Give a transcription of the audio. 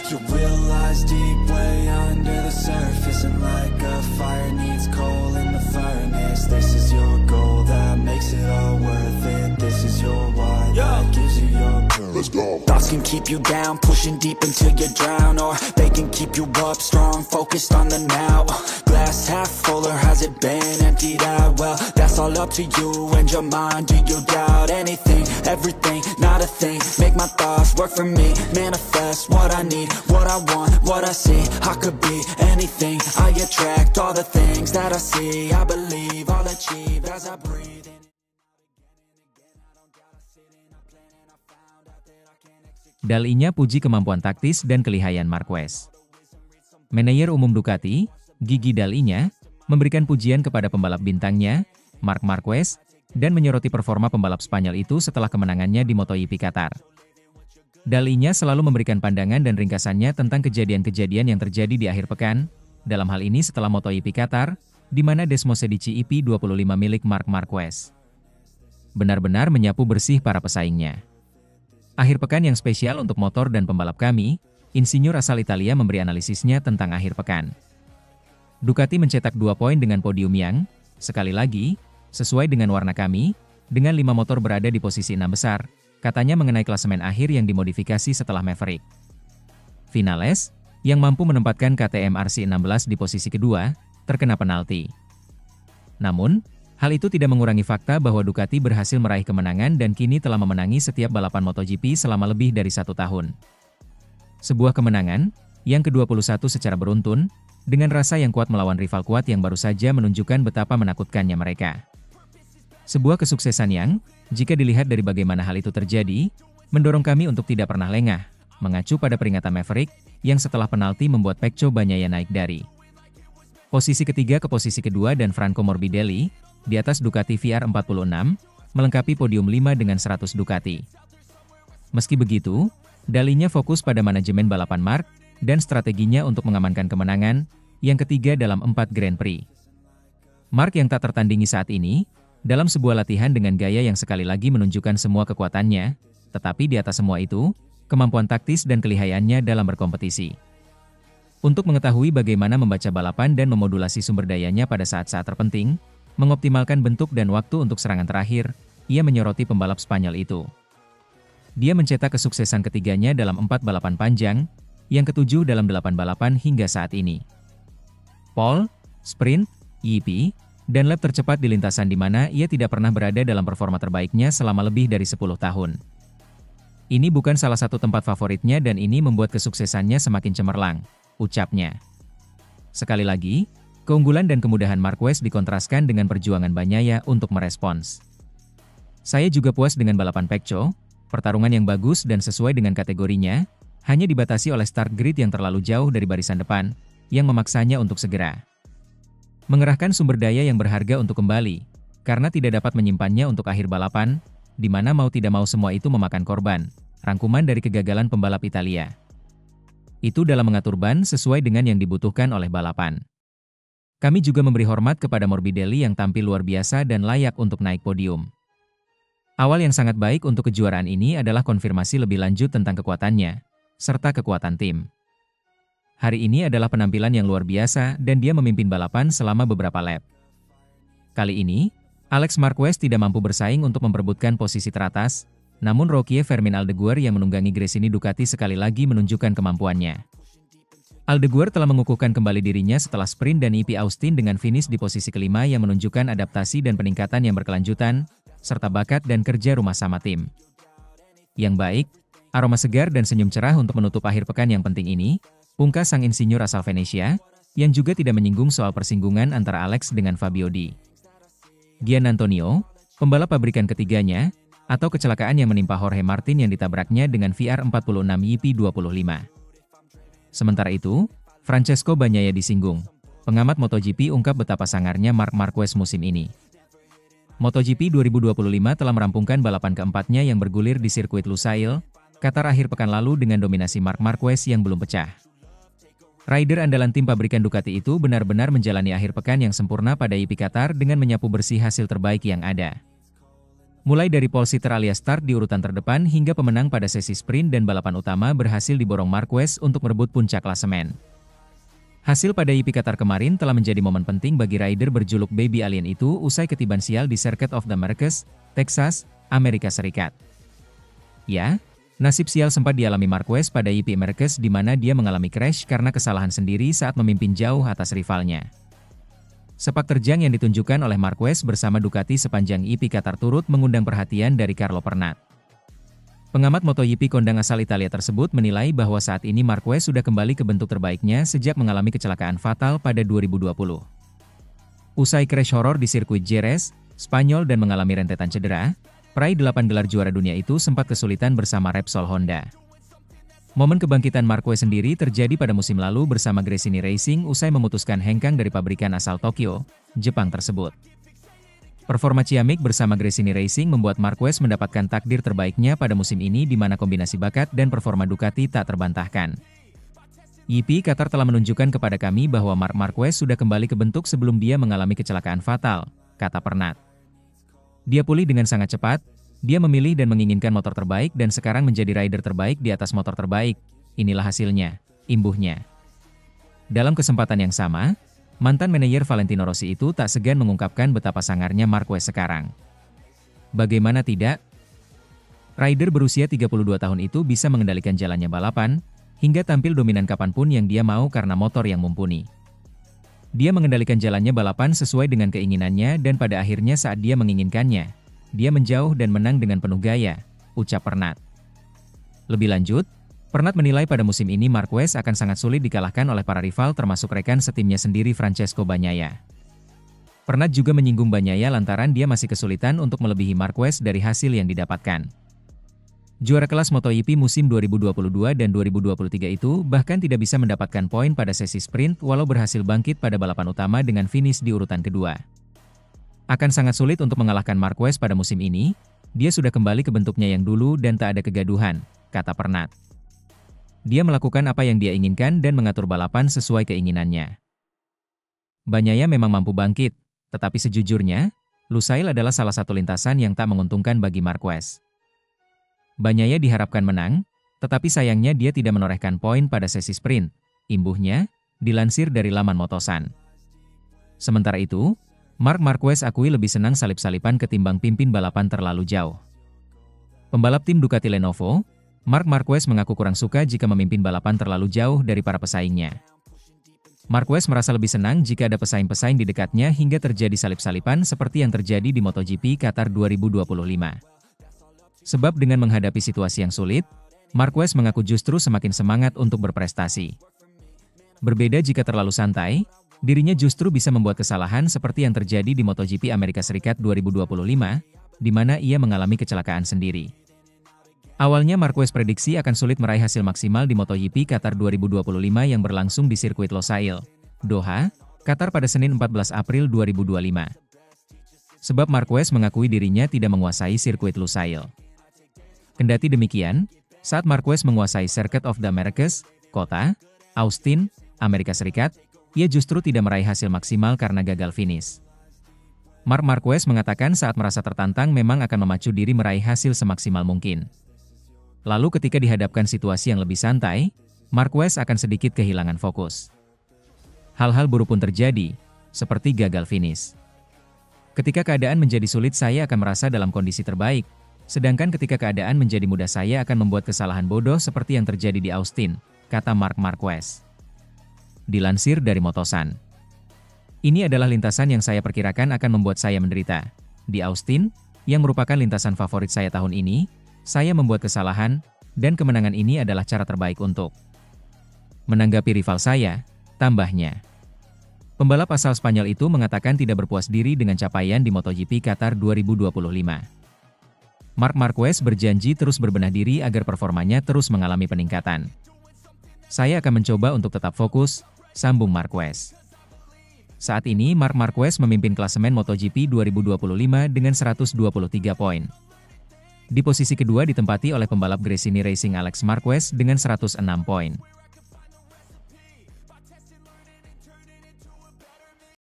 You realize deep way under the surface, and like a fire needs coal in the furnace. This is your goal that makes it all worth it. This is your why that gives you your purpose. Let's go. Thoughts can keep you down, pushing deep until you drown, or they can keep you up strong, focused on the now. Glass half full, or has it been emptied out? Well, that's all up to you and your mind. Do you doubt anything, everything, not a thing? Make my thoughts work for me, manifest what I need, what I want, what I see. I could be anything, I attract all the things that I see. I believe I'll achieve as I breathe in. Dalinya puji kemampuan taktis dan kelihayan Marquez. Manajer umum Ducati, Gigi Dalinya, memberikan pujian kepada pembalap bintangnya, Marc Marquez, dan menyoroti performa pembalap Spanyol itu setelah kemenangannya di MotoGP Qatar. Dalinya selalu memberikan pandangan dan ringkasannya tentang kejadian-kejadian yang terjadi di akhir pekan, dalam hal ini setelah MotoGP Qatar, di mana Desmosedici EP25 milik Marc Marquez benar-benar menyapu bersih para pesaingnya. Akhir pekan yang spesial untuk motor dan pembalap kami, insinyur asal Italia memberi analisisnya tentang akhir pekan. Ducati mencetak 2 poin dengan podium yang, sekali lagi, sesuai dengan warna kami, dengan 5 motor berada di posisi 6 besar, katanya mengenai klasemen akhir yang dimodifikasi setelah Maverick. Vinales, yang mampu menempatkan KTM RC16 di posisi kedua, terkena penalti. Namun, hal itu tidak mengurangi fakta bahwa Ducati berhasil meraih kemenangan dan kini telah memenangi setiap balapan MotoGP selama lebih dari 1 tahun. Sebuah kemenangan, yang ke-21 secara beruntun, dengan rasa yang kuat melawan rival kuat yang baru saja menunjukkan betapa menakutkannya mereka. Sebuah kesuksesan yang, jika dilihat dari bagaimana hal itu terjadi, mendorong kami untuk tidak pernah lengah, mengacu pada peringatan Maverick, yang setelah penalti membuat Pecco Bagnaia naik dari posisi ketiga ke posisi kedua dan Franco Morbidelli, di atas Ducati VR46, melengkapi podium 5 dengan 100 Ducati. Meski begitu, Dalinya fokus pada manajemen balapan Marc, dan strateginya untuk mengamankan kemenangan, yang ketiga dalam 4 Grand Prix. Marc yang tak tertandingi saat ini, dalam sebuah latihan dengan gaya yang sekali lagi menunjukkan semua kekuatannya, tetapi di atas semua itu, kemampuan taktis dan kelihayannya dalam berkompetisi. Untuk mengetahui bagaimana membaca balapan dan memodulasi sumber dayanya pada saat-saat terpenting, mengoptimalkan bentuk dan waktu untuk serangan terakhir, ia menyoroti pembalap Spanyol itu. Dia mencetak kesuksesan ketiganya dalam 4 balapan panjang, yang ketujuh dalam 8 balapan hingga saat ini. Pole, sprint, EP, dan lap tercepat di lintasan di mana ia tidak pernah berada dalam performa terbaiknya selama lebih dari 10 tahun. Ini bukan salah satu tempat favoritnya dan ini membuat kesuksesannya semakin cemerlang, ucapnya. Sekali lagi, keunggulan dan kemudahan Marquez dikontraskan dengan perjuangan Bagnaia untuk merespons. Saya juga puas dengan balapan Pecco, pertarungan yang bagus dan sesuai dengan kategorinya, hanya dibatasi oleh start grid yang terlalu jauh dari barisan depan, yang memaksanya untuk segera mengerahkan sumber daya yang berharga untuk kembali, karena tidak dapat menyimpannya untuk akhir balapan, di mana mau tidak mau semua itu memakan korban, rangkuman dari kegagalan pembalap Italia. Itu dalam mengatur ban sesuai dengan yang dibutuhkan oleh balapan. Kami juga memberi hormat kepada Morbidelli yang tampil luar biasa dan layak untuk naik podium. Awal yang sangat baik untuk kejuaraan ini adalah konfirmasi lebih lanjut tentang kekuatannya, serta kekuatan tim. Hari ini adalah penampilan yang luar biasa dan dia memimpin balapan selama beberapa lap. Kali ini, Alex Marquez tidak mampu bersaing untuk memperebutkan posisi teratas, namun Roquier Fermin Aldeguer yang menunggangi Gresini Ducati sekali lagi menunjukkan kemampuannya. Aldeguer telah mengukuhkan kembali dirinya setelah sprint dan EP Austin dengan finish di posisi kelima yang menunjukkan adaptasi dan peningkatan yang berkelanjutan, serta bakat dan kerja rumah sama tim yang baik, aroma segar dan senyum cerah untuk menutup akhir pekan yang penting ini, pungkas sang insinyur asal Venesia, yang juga tidak menyinggung soal persinggungan antara Alex dengan Fabio Di Giannantonio, pembalap pabrikan ketiganya, atau kecelakaan yang menimpa Jorge Martin yang ditabraknya dengan VR46 EP25. Sementara itu, Francesco Bagnaia disinggung. Pengamat MotoGP ungkap betapa sangarnya Marc Marquez musim ini. MotoGP 2025 telah merampungkan balapan keempatnya yang bergulir di sirkuit Lusail, Qatar akhir pekan lalu dengan dominasi Marc Marquez yang belum pecah. Rider andalan tim pabrikan Ducati itu benar-benar menjalani akhir pekan yang sempurna pada EP Qatar dengan menyapu bersih hasil terbaik yang ada. Mulai dari pole sitter alias start di urutan terdepan hingga pemenang pada sesi sprint dan balapan utama berhasil diborong Marquez untuk merebut puncak klasemen. Hasil pada GP Qatar kemarin telah menjadi momen penting bagi rider berjuluk Baby Alien itu usai ketiban sial di Circuit of the Americas, Texas, Amerika Serikat. Ya, nasib sial sempat dialami Marquez pada GP Americas di mana dia mengalami crash karena kesalahan sendiri saat memimpin jauh atas rivalnya. Sepak terjang yang ditunjukkan oleh Marquez bersama Ducati sepanjang GP Qatar turut mengundang perhatian dari Carlo Pernat. Pengamat MotoGP kondang asal Italia tersebut menilai bahwa saat ini Marquez sudah kembali ke bentuk terbaiknya sejak mengalami kecelakaan fatal pada 2020. Usai crash horor di sirkuit Jerez, Spanyol dan mengalami rentetan cedera, peraih 8 gelar juara dunia itu sempat kesulitan bersama Repsol Honda. Momen kebangkitan Marquez sendiri terjadi pada musim lalu bersama Gresini Racing usai memutuskan hengkang dari pabrikan asal Tokyo, Jepang tersebut. Performa ciamik bersama Gresini Racing membuat Marquez mendapatkan takdir terbaiknya pada musim ini di mana kombinasi bakat dan performa Ducati tak terbantahkan. GP Qatar telah menunjukkan kepada kami bahwa Marc Marquez sudah kembali ke bentuk sebelum dia mengalami kecelakaan fatal, kata Pernat. Dia pulih dengan sangat cepat. Dia memilih dan menginginkan motor terbaik dan sekarang menjadi rider terbaik di atas motor terbaik. Inilah hasilnya, imbuhnya. Dalam kesempatan yang sama, mantan manajer Valentino Rossi itu tak segan mengungkapkan betapa sangarnya Marquez sekarang. Bagaimana tidak? Rider berusia 32 tahun itu bisa mengendalikan jalannya balapan, hingga tampil dominan kapanpun yang dia mau karena motor yang mumpuni. Dia mengendalikan jalannya balapan sesuai dengan keinginannya dan pada akhirnya saat dia menginginkannya, dia menjauh dan menang dengan penuh gaya, ucap Pernat. Lebih lanjut, Pernat menilai pada musim ini Marquez akan sangat sulit dikalahkan oleh para rival termasuk rekan setimnya sendiri Francesco Bagnaia. Pernat juga menyinggung Bagnaia lantaran dia masih kesulitan untuk melebihi Marquez dari hasil yang didapatkan. Juara kelas MotoGP musim 2022 dan 2023 itu bahkan tidak bisa mendapatkan poin pada sesi sprint walau berhasil bangkit pada balapan utama dengan finish di urutan kedua. Akan sangat sulit untuk mengalahkan Marquez pada musim ini, dia sudah kembali ke bentuknya yang dulu dan tak ada kegaduhan, kata Pernat. Dia melakukan apa yang dia inginkan dan mengatur balapan sesuai keinginannya. Bagnaia memang mampu bangkit, tetapi sejujurnya, Lusail adalah salah satu lintasan yang tak menguntungkan bagi Marquez. Bagnaia diharapkan menang, tetapi sayangnya dia tidak menorehkan poin pada sesi sprint, imbuhnya, dilansir dari laman Motosan. Sementara itu, Marc Marquez akui lebih senang salip-salipan ketimbang pimpin balapan terlalu jauh. Pembalap tim Ducati Lenovo, Marc Marquez mengaku kurang suka jika memimpin balapan terlalu jauh dari para pesaingnya. Marquez merasa lebih senang jika ada pesaing-pesaing di dekatnya hingga terjadi salip-salipan seperti yang terjadi di MotoGP Qatar 2025. Sebab dengan menghadapi situasi yang sulit, Marquez mengaku justru semakin semangat untuk berprestasi. Berbeda jika terlalu santai, dirinya justru bisa membuat kesalahan seperti yang terjadi di MotoGP Amerika Serikat 2025, di mana ia mengalami kecelakaan sendiri. Awalnya Marquez prediksi akan sulit meraih hasil maksimal di MotoGP Qatar 2025 yang berlangsung di sirkuit Losail, Doha, Qatar pada Senin 14 April 2025. Sebab Marquez mengakui dirinya tidak menguasai sirkuit Losail. Kendati demikian, saat Marquez menguasai Circuit of the Americas, kota Austin, Amerika Serikat, ia justru tidak meraih hasil maksimal karena gagal finish. Marc Marquez mengatakan saat merasa tertantang memang akan memacu diri meraih hasil semaksimal mungkin. Lalu ketika dihadapkan situasi yang lebih santai, Marquez akan sedikit kehilangan fokus. Hal-hal buruk pun terjadi, seperti gagal finish. Ketika keadaan menjadi sulit saya akan merasa dalam kondisi terbaik, sedangkan ketika keadaan menjadi mudah saya akan membuat kesalahan bodoh seperti yang terjadi di Austin, kata Marc Marquez. Dilansir dari Motosan. Ini adalah lintasan yang saya perkirakan akan membuat saya menderita. Di Austin, yang merupakan lintasan favorit saya tahun ini, saya membuat kesalahan, dan kemenangan ini adalah cara terbaik untuk menanggapi rival saya, tambahnya. Pembalap asal Spanyol itu mengatakan tidak berpuas diri dengan capaian di MotoGP Qatar 2025. Marc Marquez berjanji terus berbenah diri agar performanya terus mengalami peningkatan. Saya akan mencoba untuk tetap fokus, sambung Marquez. Saat ini Marc Marquez memimpin klasemen MotoGP 2025 dengan 123 poin. Di posisi kedua ditempati oleh pembalap Gresini Racing Alex Marquez dengan 106 poin.